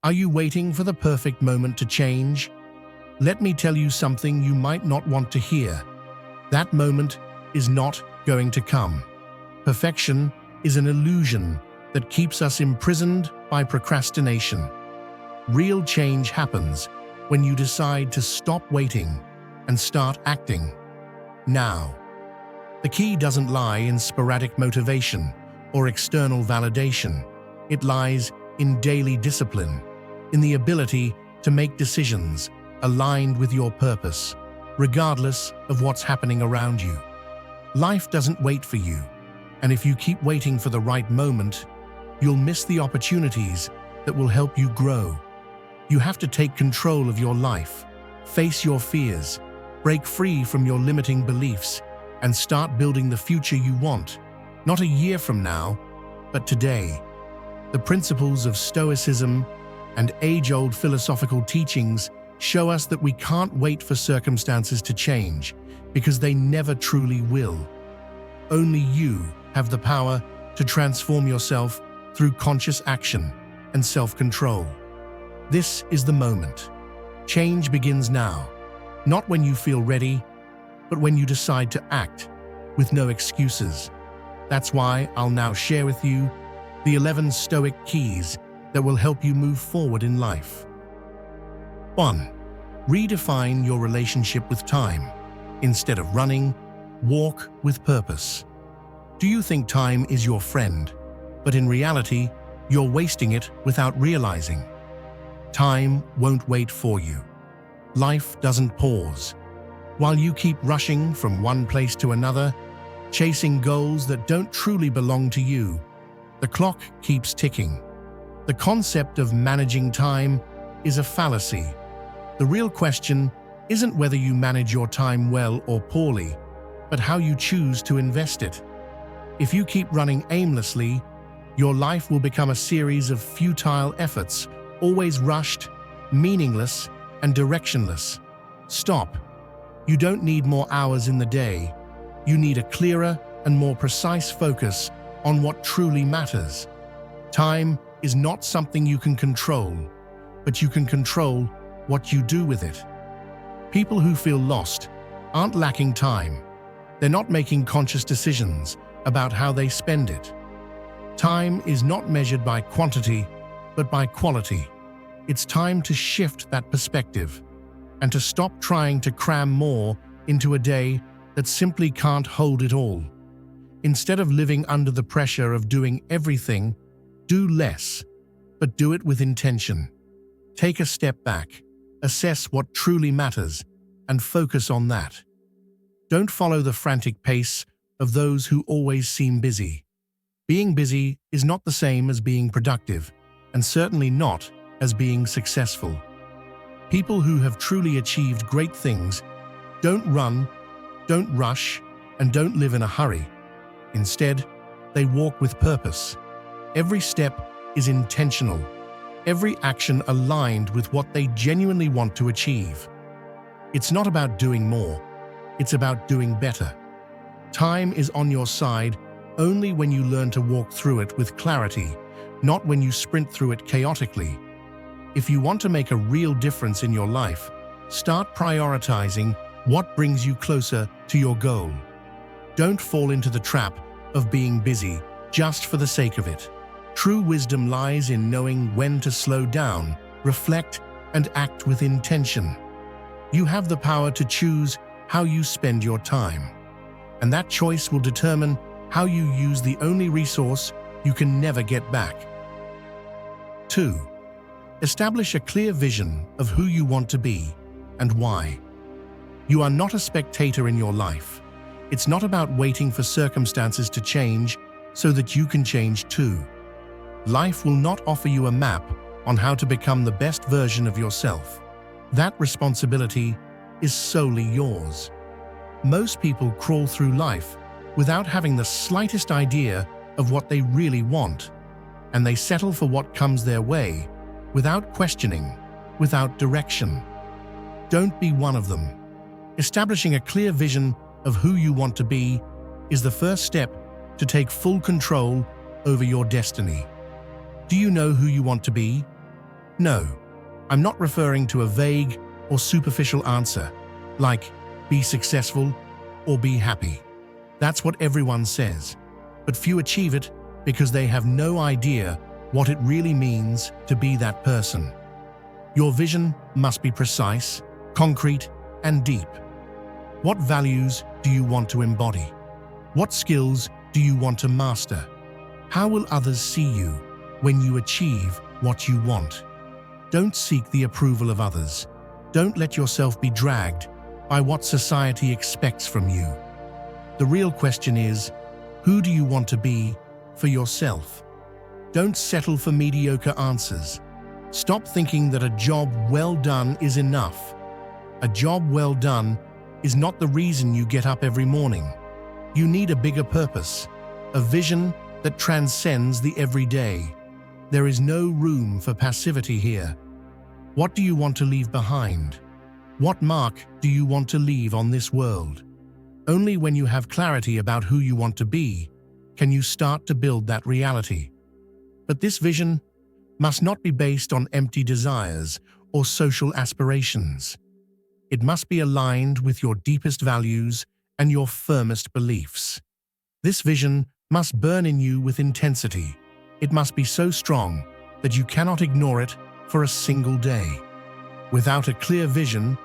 Are you waiting for the perfect moment to change? Let me tell you something you might not want to hear. That moment is not going to come. Perfection is an illusion that keeps us imprisoned by procrastination. Real change happens when you decide to stop waiting and start acting now. The key doesn't lie in sporadic motivation or external validation. It lies in daily discipline, in the ability to make decisions aligned with your purpose, regardless of what's happening around you. Life doesn't wait for you, and if you keep waiting for the right moment, you'll miss the opportunities that will help you grow. You have to take control of your life, face your fears, break free from your limiting beliefs, and start building the future you want, not a year from now, but today. The principles of Stoicism and age-old philosophical teachings show us that we can't wait for circumstances to change, because they never truly will. Only you have the power to transform yourself through conscious action and self-control. This is the moment. Change begins now, not when you feel ready, but when you decide to act with no excuses. That's why I'll now share with you the 11 Stoic keys that will help you move forward in life. 1. Redefine your relationship with time. Instead of running, walk with purpose. Do you think time is your friend, but in reality, you're wasting it without realizing? Time won't wait for you. Life doesn't pause. While you keep rushing from one place to another, chasing goals that don't truly belong to you, the clock keeps ticking. The concept of managing time is a fallacy. The real question isn't whether you manage your time well or poorly, but how you choose to invest it. If you keep running aimlessly, your life will become a series of futile efforts, always rushed, meaningless, and directionless. Stop. You don't need more hours in the day. You need a clearer and more precise focus on what truly matters. Time is not something you can control, but you can control what you do with it. People who feel lost aren't lacking time. They're not making conscious decisions about how they spend it. Time is not measured by quantity, but by quality. It's time to shift that perspective and to stop trying to cram more into a day that simply can't hold it all. Instead of living under the pressure of doing everything, do less, but do it with intention. Take a step back, assess what truly matters, and focus on that. Don't follow the frantic pace of those who always seem busy. Being busy is not the same as being productive, and certainly not as being successful. People who have truly achieved great things don't run, don't rush, and don't live in a hurry. Instead, they walk with purpose. Every step is intentional, every action aligned with what they genuinely want to achieve. It's not about doing more, it's about doing better. Time is on your side only when you learn to walk through it with clarity, not when you sprint through it chaotically. If you want to make a real difference in your life, start prioritizing what brings you closer to your goal. Don't fall into the trap of being busy just for the sake of it. True wisdom lies in knowing when to slow down, reflect, and act with intention. You have the power to choose how you spend your time, and that choice will determine how you use the only resource you can never get back. 2. Establish a clear vision of who you want to be and why. You are not a spectator in your life. It's not about waiting for circumstances to change so that you can change too. Life will not offer you a map on how to become the best version of yourself. That responsibility is solely yours. Most people crawl through life without having the slightest idea of what they really want, and they settle for what comes their way, without questioning, without direction. Don't be one of them. Establishing a clear vision of who you want to be is the first step to take full control over your destiny. Do you know who you want to be? No, I'm not referring to a vague or superficial answer, like be successful or be happy. That's what everyone says, but few achieve it because they have no idea what it really means to be that person. Your vision must be precise, concrete, and deep. What values do you want to embody? What skills do you want to master? How will others see you when you achieve what you want? Don't seek the approval of others. Don't let yourself be dragged by what society expects from you. The real question is, who do you want to be for yourself? Don't settle for mediocre answers. Stop thinking that a job well done is enough. A job well done is not the reason you get up every morning. You need a bigger purpose, a vision that transcends the everyday. There is no room for passivity here. What do you want to leave behind? What mark do you want to leave on this world? Only when you have clarity about who you want to be can you start to build that reality. But this vision must not be based on empty desires or social aspirations. It must be aligned with your deepest values and your firmest beliefs. This vision must burn in you with intensity. It must be so strong that you cannot ignore it for a single day. Without a clear vision,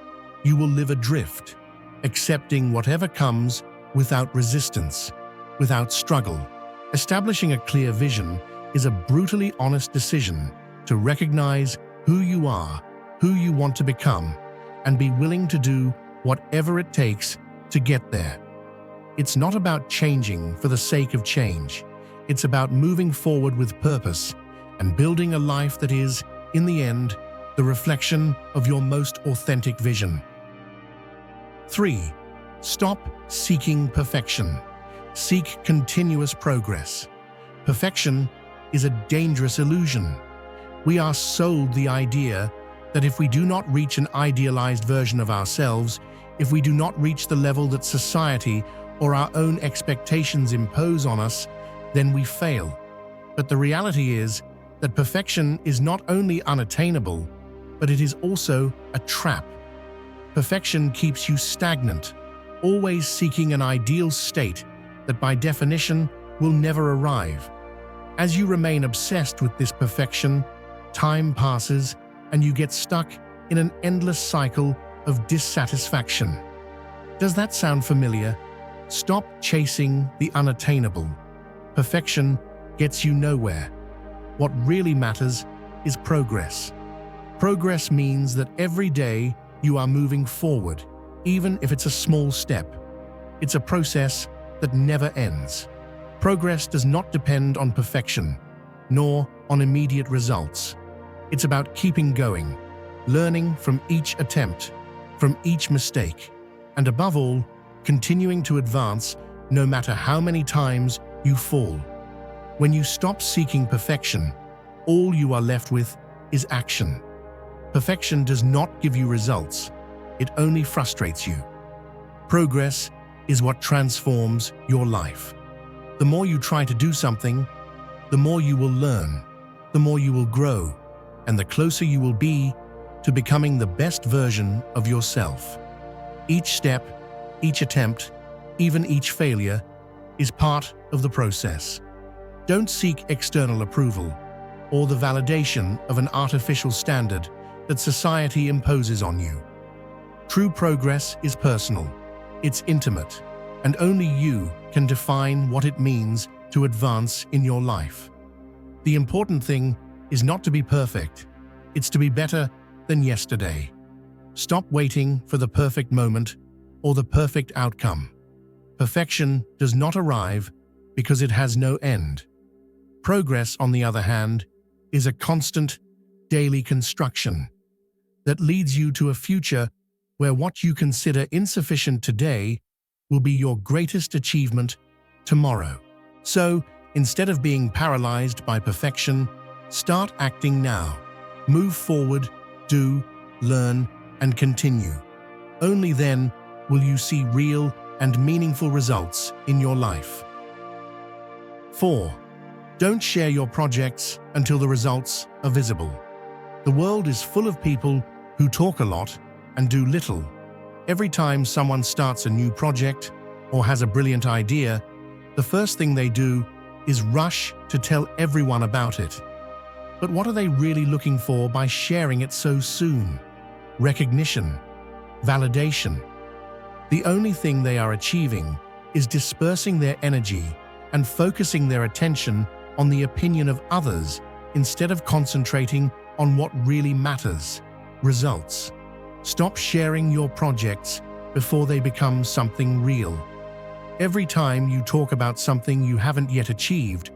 you will live adrift, accepting whatever comes without resistance, without struggle. Establishing a clear vision is a brutally honest decision to recognize who you are, who you want to become, and be willing to do whatever it takes to get there. It's not about changing for the sake of change. It's about moving forward with purpose and building a life that is, in the end, the reflection of your most authentic vision. 3. Stop seeking perfection. Seek continuous progress. Perfection is a dangerous illusion. We are sold the idea that if we do not reach an idealized version of ourselves, if we do not reach the level that society or our own expectations impose on us, then we fail. But the reality is that perfection is not only unattainable, but it is also a trap. Perfection keeps you stagnant, always seeking an ideal state that by definition will never arrive. As you remain obsessed with this perfection, time passes and you get stuck in an endless cycle of dissatisfaction. Does that sound familiar? Stop chasing the unattainable. Perfection gets you nowhere. What really matters is progress. Progress means that every day you are moving forward, even if it's a small step. It's a process that never ends. Progress does not depend on perfection, nor on immediate results. It's about keeping going, learning from each attempt, from each mistake, and above all, continuing to advance no matter how many times you fall. When you stop seeking perfection, all you are left with is action. Perfection does not give you results, it only frustrates you. Progress is what transforms your life. The more you try to do something, the more you will learn, the more you will grow, and the closer you will be to becoming the best version of yourself. Each step, each attempt, even each failure, is part of the process. Don't seek external approval or the validation of an artificial standard that society imposes on you. True progress is personal, it's intimate, and only you can define what it means to advance in your life. The important thing is not to be perfect, it's to be better than yesterday. Stop waiting for the perfect moment or the perfect outcome. Perfection does not arrive because it has no end. Progress, on the other hand, is a constant, daily construction that leads you to a future where what you consider insufficient today will be your greatest achievement tomorrow. So, instead of being paralyzed by perfection, start acting now. Move forward, do, learn, and continue. Only then will you see real and meaningful results in your life. 4. Don't share your projects until the results are visible. The world is full of people who talk a lot and do little. Every time someone starts a new project or has a brilliant idea, the first thing they do is rush to tell everyone about it. But what are they really looking for by sharing it so soon? Recognition, validation. The only thing they are achieving is dispersing their energy and focusing their attention on the opinion of others instead of concentrating on what really matters: results. Stop sharing your projects before they become something real. Every time you talk about something you haven't yet achieved,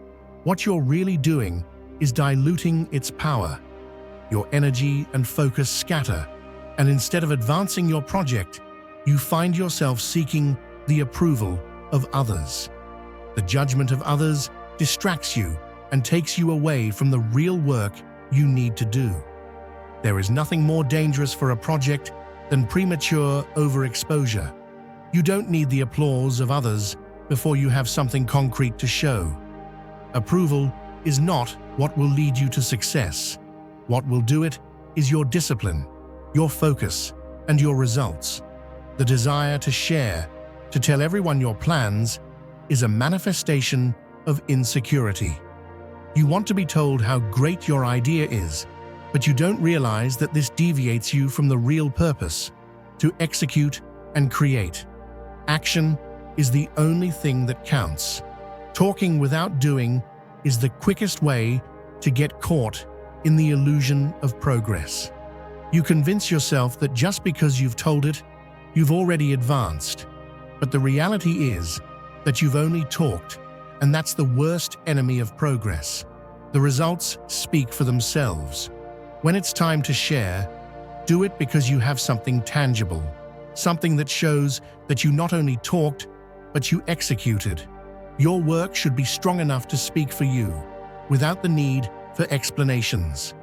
what you're really doing is diluting its power. Your energy and focus scatter, and instead of advancing your project, you find yourself seeking the approval of others. The judgment of others distracts you and takes you away from the real work you need to do. There is nothing more dangerous for a project than premature overexposure. You don't need the applause of others before you have something concrete to show. Approval is not what will lead you to success. What will do it is your discipline, your focus, and your results. The desire to share, to tell everyone your plans, is a manifestation of insecurity. You want to be told how great your idea is, but you don't realize that this deviates you from the real purpose: to execute and create. Action is the only thing that counts. Talking without doing is the quickest way to get caught in the illusion of progress. You convince yourself that just because you've told it, you've already advanced. But the reality is that you've only talked, and that's the worst enemy of progress. The results speak for themselves. When it's time to share, do it because you have something tangible, something that shows that you not only talked, but you executed. Your work should be strong enough to speak for you, without the need for explanations.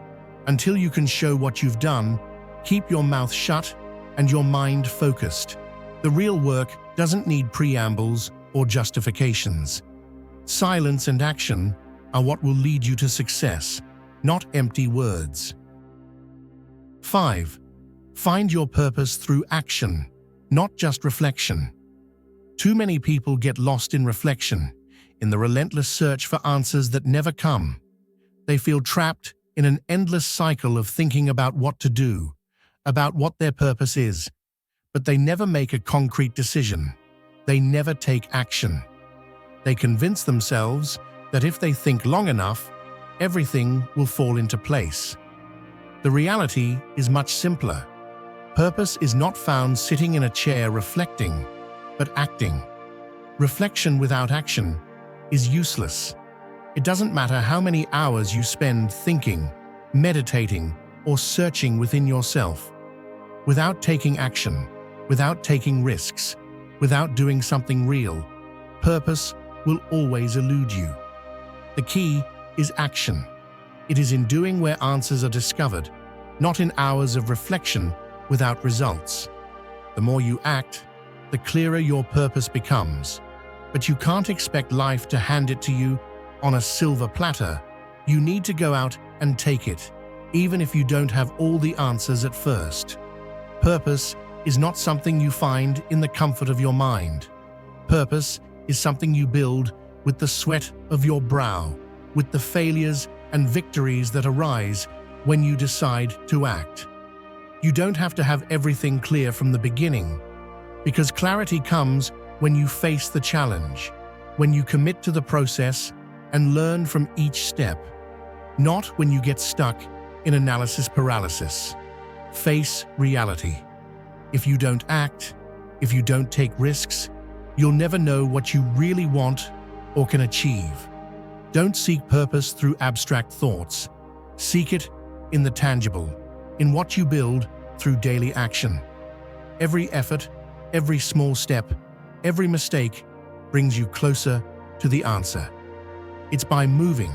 Until you can show what you've done, keep your mouth shut and your mind focused. The real work doesn't need preambles or justifications. Silence and action are what will lead you to success, not empty words. 5. Find your purpose through action, not just reflection. Too many people get lost in reflection, in the relentless search for answers that never come. They feel trapped in an endless cycle of thinking about what to do, about what their purpose is, but they never make a concrete decision. They never take action. They convince themselves that if they think long enough, everything will fall into place. The reality is much simpler. Purpose is not found sitting in a chair reflecting, but acting. Reflection without action is useless. It doesn't matter how many hours you spend thinking, meditating, or searching within yourself. Without taking action, without taking risks, without doing something real, purpose will always elude you. The key is action. It is in doing where answers are discovered, not in hours of reflection without results. The more you act, the clearer your purpose becomes. But you can't expect life to hand it to you on a silver platter. You need to go out and take it, even if you don't have all the answers at first. Purpose is not something you find in the comfort of your mind. Purpose is something you build with the sweat of your brow, with the failures and victories that arise when you decide to act. You don't have to have everything clear from the beginning, because clarity comes when you face the challenge, when you commit to the process and learn from each step, not when you get stuck in analysis paralysis. Face reality. If you don't act, if you don't take risks, you'll never know what you really want or can achieve. Don't seek purpose through abstract thoughts. Seek it in the tangible, in what you build through daily action. Every effort, every small step, every mistake brings you closer to the answer. It's by moving,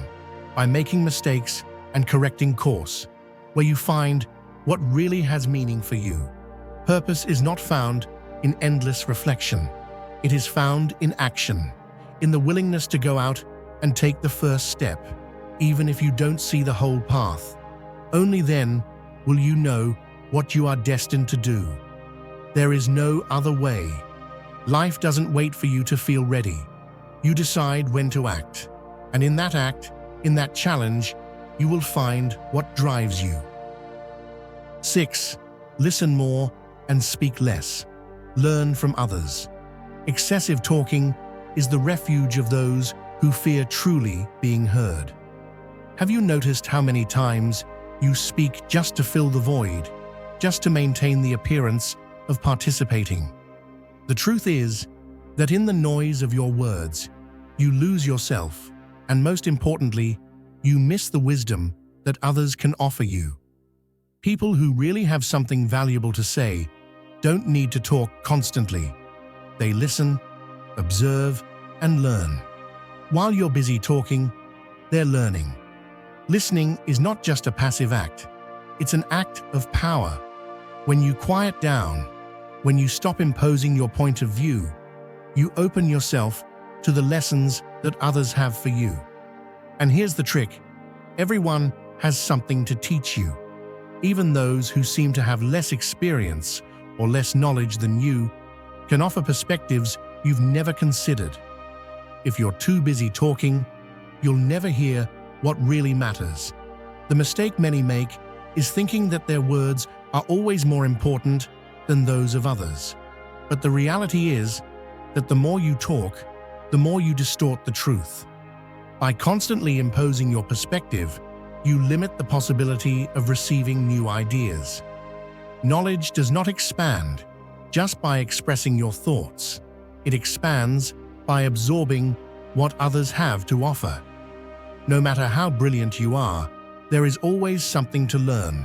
by making mistakes and correcting course, where you find what really has meaning for you. Purpose is not found in endless reflection. It is found in action, in the willingness to go out and take the first step, even if you don't see the whole path. Only then will you know what you are destined to do. There is no other way. Life doesn't wait for you to feel ready. You decide when to act. And in that act, in that challenge, you will find what drives you. 6. Listen more and speak less. Learn from others. Excessive talking is the refuge of those who fear truly being heard. Have you noticed how many times you speak just to fill the void, just to maintain the appearance of participating? The truth is that in the noise of your words, you lose yourself, and most importantly, you miss the wisdom that others can offer you. People who really have something valuable to say don't need to talk constantly. They listen, observe, and learn. While you're busy talking, they're learning. Listening is not just a passive act, it's an act of power. When you quiet down, when you stop imposing your point of view, you open yourself to the lessons that others have for you. And here's the trick: everyone has something to teach you. Even those who seem to have less experience or less knowledge than you can offer perspectives you've never considered. If you're too busy talking, you'll never hear what really matters. The mistake many make is thinking that their words are always more important than those of others. But the reality is that the more you talk, the more you distort the truth. By constantly imposing your perspective, you limit the possibility of receiving new ideas. Knowledge does not expand just by expressing your thoughts. It expands by absorbing what others have to offer. No matter how brilliant you are, there is always something to learn,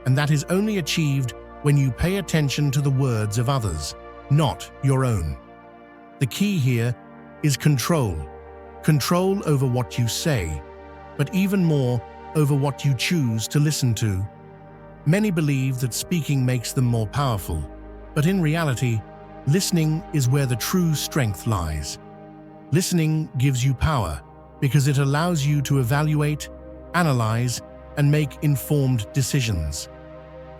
and that is only achieved when you pay attention to the words of others, not your own. The key here is control. Control over what you say, but even more over what you choose to listen to. Many believe that speaking makes them more powerful, but in reality, listening is where the true strength lies. Listening gives you power because it allows you to evaluate, analyze, and make informed decisions.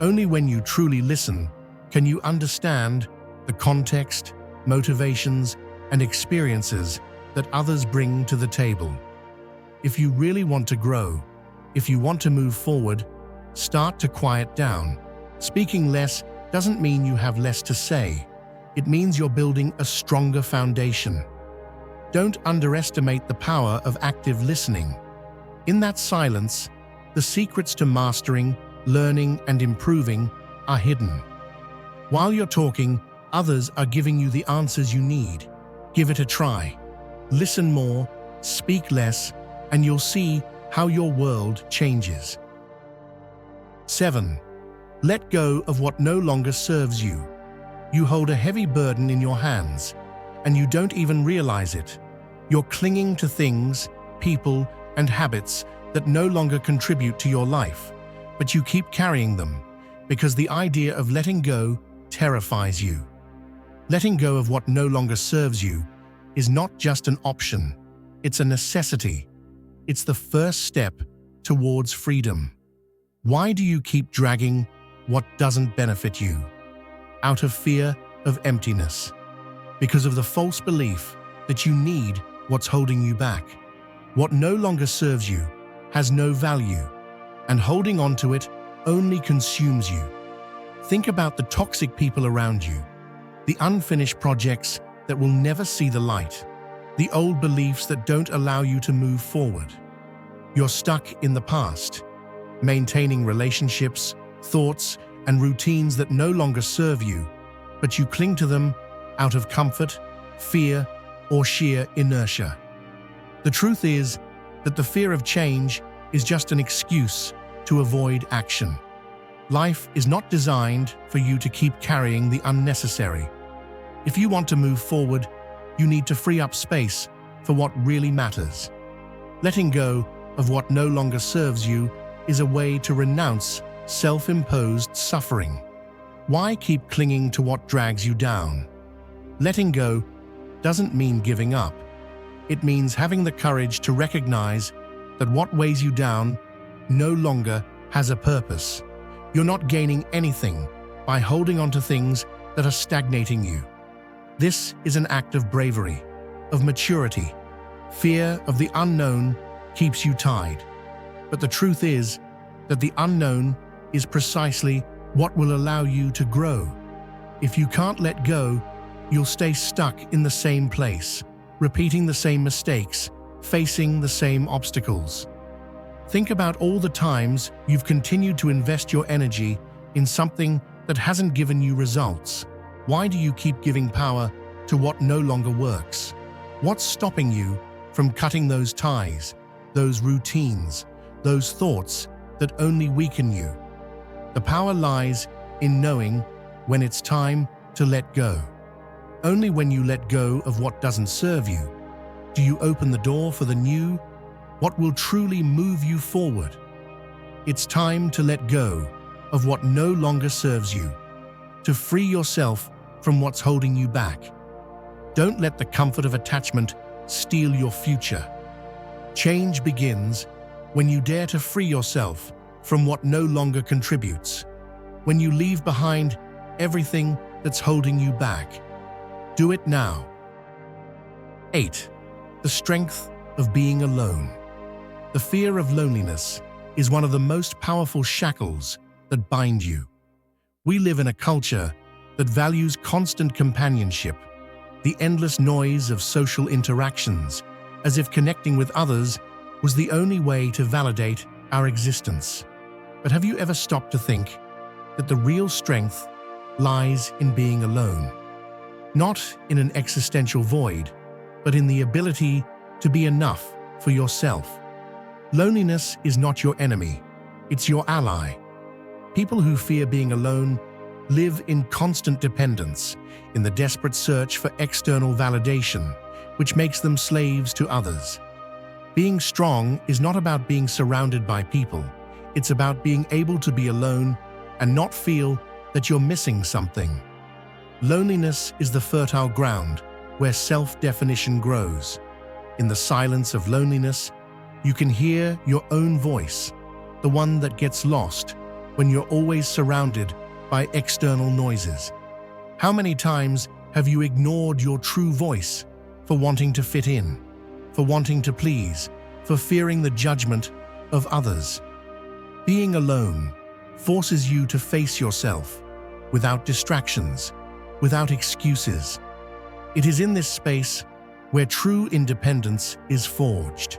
Only when you truly listen can you understand the context, motivations, and experiences that others bring to the table. If you really want to grow, if you want to move forward, start to quiet down. Speaking less doesn't mean you have less to say. It means you're building a stronger foundation. Don't underestimate the power of active listening. In that silence, the secrets to mastering, learning, and improving are hidden. While you're talking, others are giving you the answers you need. Give it a try. Listen more, speak less, and you'll see how your world changes. 7. Let go of what no longer serves you. You hold a heavy burden in your hands, and you don't even realize it. You're clinging to things, people, and habits that no longer contribute to your life, but you keep carrying them because the idea of letting go terrifies you. Letting go of what no longer serves you is not just an option, it's a necessity. It's the first step towards freedom. Why do you keep dragging what doesn't benefit you? Out of fear of emptiness. Because of the false belief that you need what's holding you back. What no longer serves you has no value, and holding on to it only consumes you. Think about the toxic people around you, the unfinished projects that will never see the light, the old beliefs that don't allow you to move forward. You're stuck in the past, maintaining relationships, thoughts, and routines that no longer serve you, but you cling to them out of comfort, fear, or sheer inertia. The truth is that the fear of change is just an excuse to avoid action. Life is not designed for you to keep carrying the unnecessary. If you want to move forward, you need to free up space for what really matters. Letting go of what no longer serves you is a way to renounce self-imposed suffering. Why keep clinging to what drags you down? Letting go doesn't mean giving up. It means having the courage to recognize that what weighs you down no longer has a purpose. You're not gaining anything by holding on to things that are stagnating you. This is an act of bravery, of maturity. Fear of the unknown keeps you tied. But the truth is that the unknown is precisely what will allow you to grow. If you can't let go, you'll stay stuck in the same place, repeating the same mistakes, facing the same obstacles. Think about all the times you've continued to invest your energy in something that hasn't given you results. Why do you keep giving power to what no longer works? What's stopping you from cutting those ties, those routines, those thoughts that only weaken you? The power lies in knowing when it's time to let go. Only when you let go of what doesn't serve you do you open the door for the new, what will truly move you forward. It's time to let go of what no longer serves you, to free yourself from what's holding you back. Don't let the comfort of attachment steal your future. Change begins when you dare to free yourself from what no longer contributes, when you leave behind everything that's holding you back. Do it now. 8. The strength of being alone. The fear of loneliness is one of the most powerful shackles that bind you. We live in a culture that values constant companionship, the endless noise of social interactions, as if connecting with others was the only way to validate our existence. But have you ever stopped to think that the real strength lies in being alone? Not in an existential void, but in the ability to be enough for yourself. Loneliness is not your enemy, it's your ally. People who fear being alone live in constant dependence, in the desperate search for external validation, which makes them slaves to others. Being strong is not about being surrounded by people. It's about being able to be alone and not feel that you're missing something. Loneliness is the fertile ground where self-definition grows. In the silence of loneliness, you can hear your own voice, the one that gets lost when you're always surrounded by external noises. How many times have you ignored your true voice for wanting to fit in, for wanting to please, for fearing the judgment of others? Being alone forces you to face yourself without distractions, without excuses. It is in this space where true independence is forged.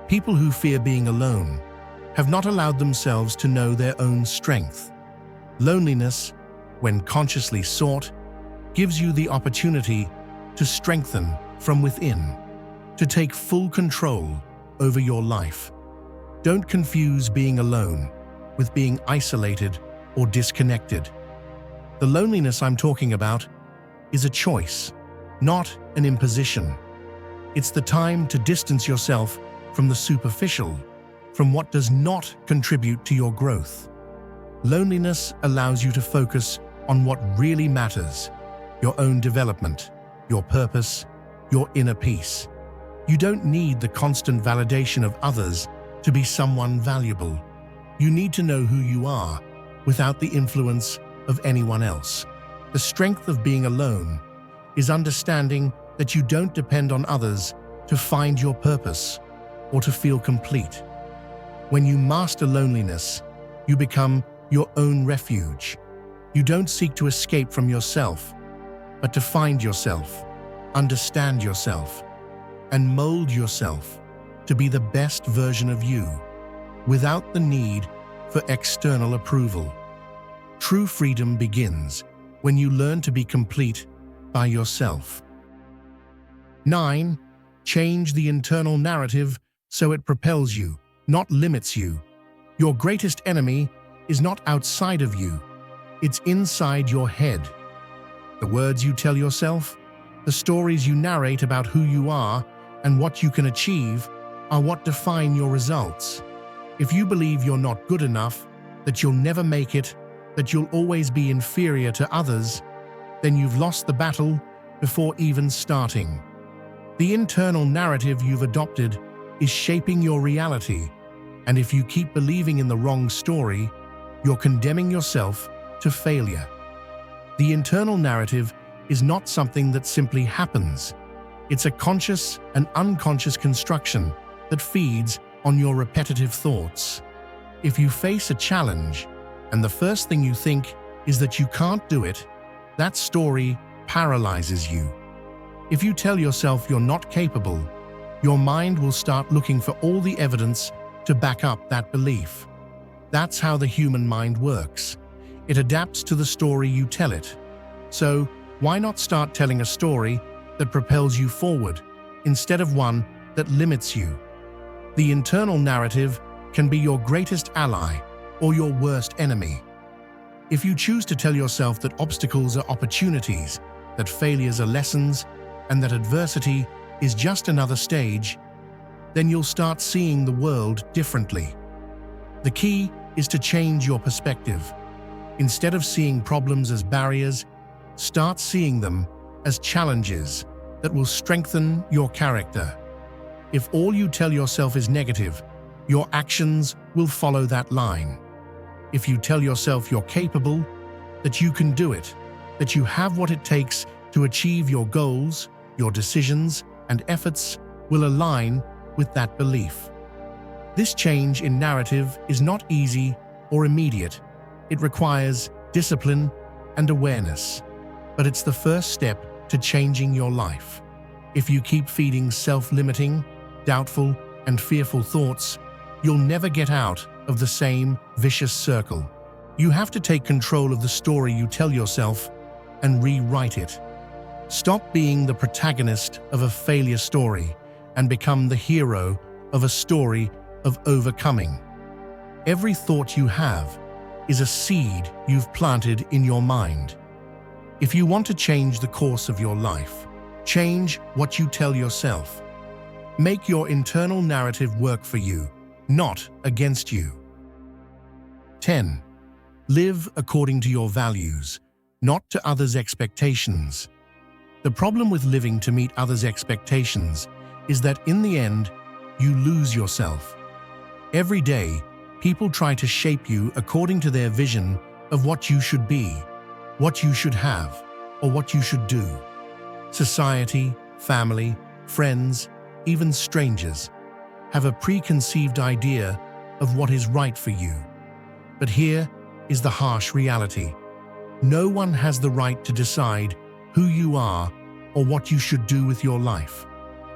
People who fear being alone have not allowed themselves to know their own strength. Loneliness, when consciously sought, gives you the opportunity to strengthen from within, to take full control over your life. Don't confuse being alone with being isolated or disconnected. The loneliness I'm talking about is a choice, not an imposition. It's the time to distance yourself from the superficial, from what does not contribute to your growth. Loneliness allows you to focus on what really matters, your own development, your purpose, your inner peace. You don't need the constant validation of others to be someone valuable. You need to know who you are without the influence of anyone else. The strength of being alone is understanding that you don't depend on others to find your purpose or to feel complete. When you master loneliness, you become your own refuge. You don't seek to escape from yourself, but to find yourself, understand yourself, and mold yourself to be the best version of you, without the need for external approval. True freedom begins when you learn to be complete by yourself. 9. Change the internal narrative so it propels you, not limits you. Your greatest enemy is not outside of you, it's inside your head. The words you tell yourself, the stories you narrate about who you are and what you can achieve are what define your results. If you believe you're not good enough, that you'll never make it, that you'll always be inferior to others, then you've lost the battle before even starting. The internal narrative you've adopted is shaping your reality. And if you keep believing in the wrong story, you're condemning yourself to failure. The internal narrative is not something that simply happens. It's a conscious and unconscious construction that feeds on your repetitive thoughts. If you face a challenge, and the first thing you think is that you can't do it, that story paralyzes you. If you tell yourself you're not capable, your mind will start looking for all the evidence to back up that belief. That's how the human mind works. It adapts to the story you tell it. So, why not start telling a story that propels you forward, instead of one that limits you? The internal narrative can be your greatest ally or your worst enemy. If you choose to tell yourself that obstacles are opportunities, that failures are lessons, and that adversity is just another stage, then you'll start seeing the world differently. The key is to change your perspective. Instead of seeing problems as barriers, start seeing them as challenges that will strengthen your character. If all you tell yourself is negative, your actions will follow that line. If you tell yourself you're capable, that you can do it, that you have what it takes to achieve your goals, your decisions and efforts will align with that belief. This change in narrative is not easy or immediate. It requires discipline and awareness, but it's the first step to changing your life. If you keep feeding self-limiting, doubtful, and fearful thoughts, you'll never get out of the same vicious circle. You have to take control of the story you tell yourself and rewrite it. Stop being the protagonist of a failure story and become the hero of a story of overcoming. Every thought you have is a seed you've planted in your mind. If you want to change the course of your life, change what you tell yourself. Make your internal narrative work for you, not against you. 10. Live according to your values, not to others' expectations. The problem with living to meet others' expectations is that in the end, you lose yourself. Every day, people try to shape you according to their vision of what you should be, what you should have, or what you should do. Society, family, friends, even strangers have a preconceived idea of what is right for you. But here is the harsh reality. No one has the right to decide who you are or what you should do with your life.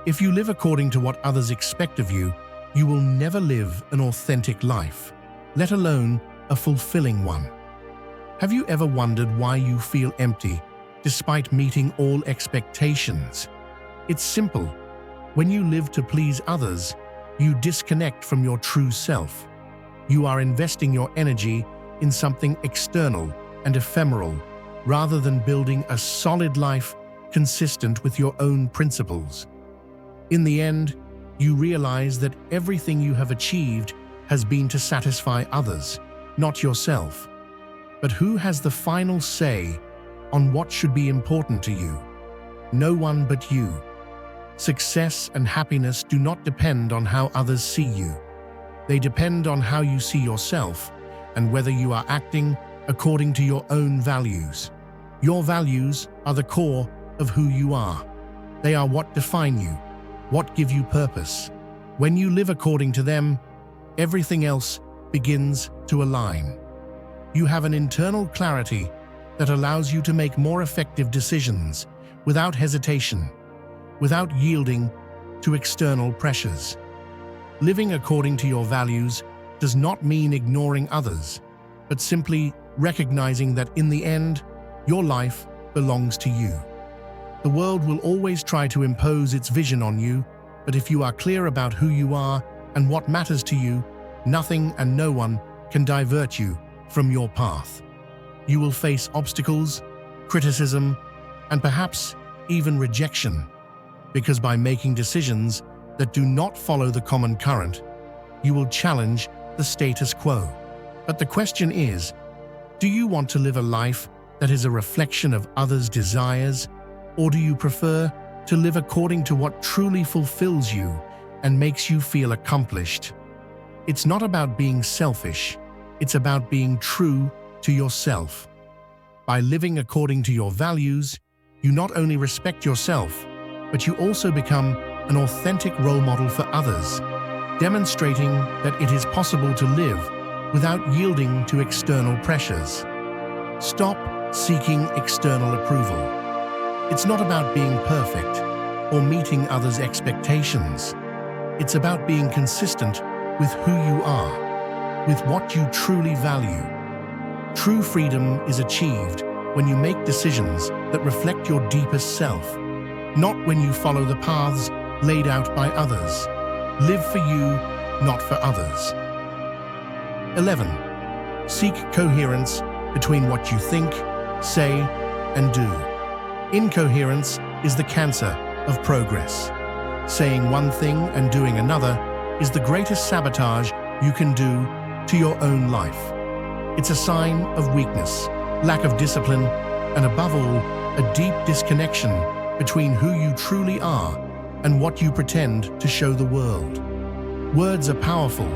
If you live according to what others expect of you, you will never live an authentic life, let alone a fulfilling one. Have you ever wondered why you feel empty despite meeting all expectations? It's simple. When you live to please others, you disconnect from your true self. You are investing your energy in something external and ephemeral, rather than building a solid life consistent with your own principles. In the end, you realize that everything you have achieved has been to satisfy others, not yourself. But who has the final say on what should be important to you? No one but you. Success and happiness do not depend on how others see you. They depend on how you see yourself and whether you are acting according to your own values. Your values are the core of who you are. They are what define you, what give you purpose. When you live according to them, everything else begins to align. You have an internal clarity that allows you to make more effective decisions without hesitation, without yielding to external pressures. Living according to your values does not mean ignoring others, but simply recognizing that in the end, your life belongs to you. The world will always try to impose its vision on you, but if you are clear about who you are and what matters to you, nothing and no one can divert you from your path. You will face obstacles, criticism, and perhaps even rejection, because by making decisions that do not follow the common current, you will challenge the status quo. But the question is, do you want to live a life that is a reflection of others' desires, or do you prefer to live according to what truly fulfills you and makes you feel accomplished? It's not about being selfish, it's about being true to yourself. By living according to your values, you not only respect yourself, but you also become an authentic role model for others, demonstrating that it is possible to live without yielding to external pressures. Stop seeking external approval. It's not about being perfect or meeting others' expectations. It's about being consistent with who you are, with what you truly value. True freedom is achieved when you make decisions that reflect your deepest self, not when you follow the paths laid out by others. Live for you, not for others. 11. Seek coherence between what you think, say, and do. Incoherence is the cancer of progress. Saying one thing and doing another is the greatest sabotage you can do to your own life. It's a sign of weakness, lack of discipline, and above all, a deep disconnection between who you truly are and what you pretend to show the world. Words are powerful,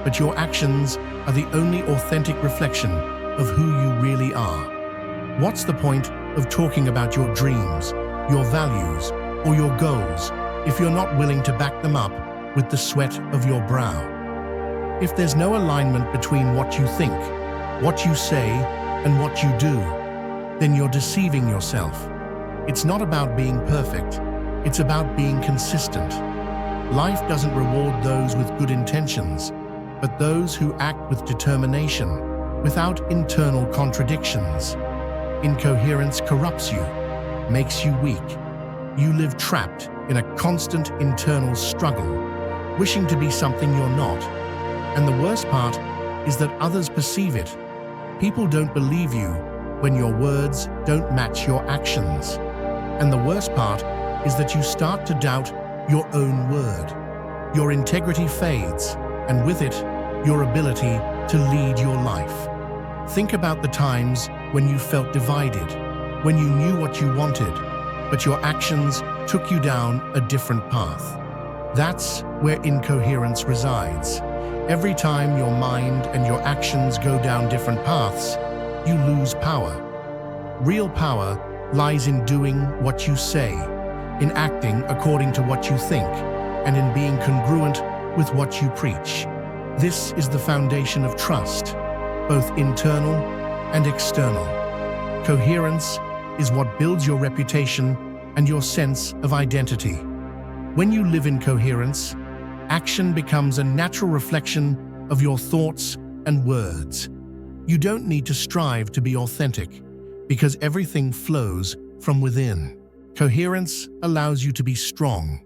but your actions are the only authentic reflection of who you really are. What's the point of talking about your dreams, your values, or your goals if you're not willing to back them up with the sweat of your brow? If there's no alignment between what you think, what you say, and what you do, then you're deceiving yourself. It's not about being perfect, it's about being consistent. Life doesn't reward those with good intentions, but those who act with determination, without internal contradictions. Incoherence corrupts you, makes you weak. You live trapped in a constant internal struggle, wishing to be something you're not. And the worst part is that others perceive it. People don't believe you when your words don't match your actions. And the worst part is that you start to doubt your own word. Your integrity fades, and with it, your ability to lead your life. Think about the times when you felt divided, when you knew what you wanted, but your actions took you down a different path. That's where incoherence resides. Every time your mind and your actions go down different paths, you lose power. Real power lies in doing what you say, in acting according to what you think, and in being congruent with what you preach. This is the foundation of trust, both internal and external. Coherence is what builds your reputation and your sense of identity. When you live in coherence, action becomes a natural reflection of your thoughts and words. You don't need to strive to be authentic, because everything flows from within. Coherence allows you to be strong,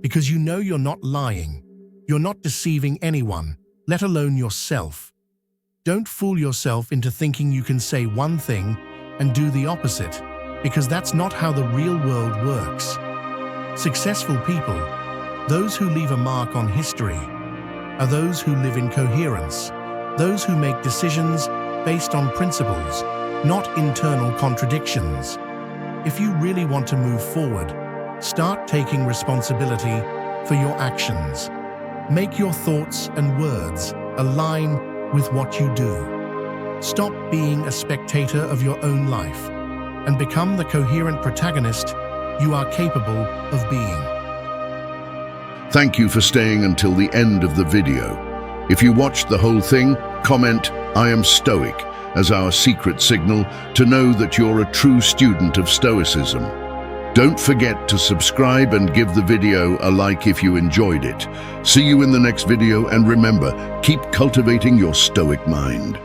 because you know you're not lying, you're not deceiving anyone, let alone yourself. Don't fool yourself into thinking you can say one thing and do the opposite, because that's not how the real world works. Successful people, those who leave a mark on history, are those who live in coherence, those who make decisions based on principles, not internal contradictions. If you really want to move forward, start taking responsibility for your actions. Make your thoughts and words align with what you do. Stop being a spectator of your own life and become the coherent protagonist you are capable of being. Thank you for staying until the end of the video. If you watched the whole thing, comment "I am Stoic" as our secret signal to know that you're a true student of Stoicism. Don't forget to subscribe and give the video a like if you enjoyed it. See you in the next video, and remember, keep cultivating your Stoic mind.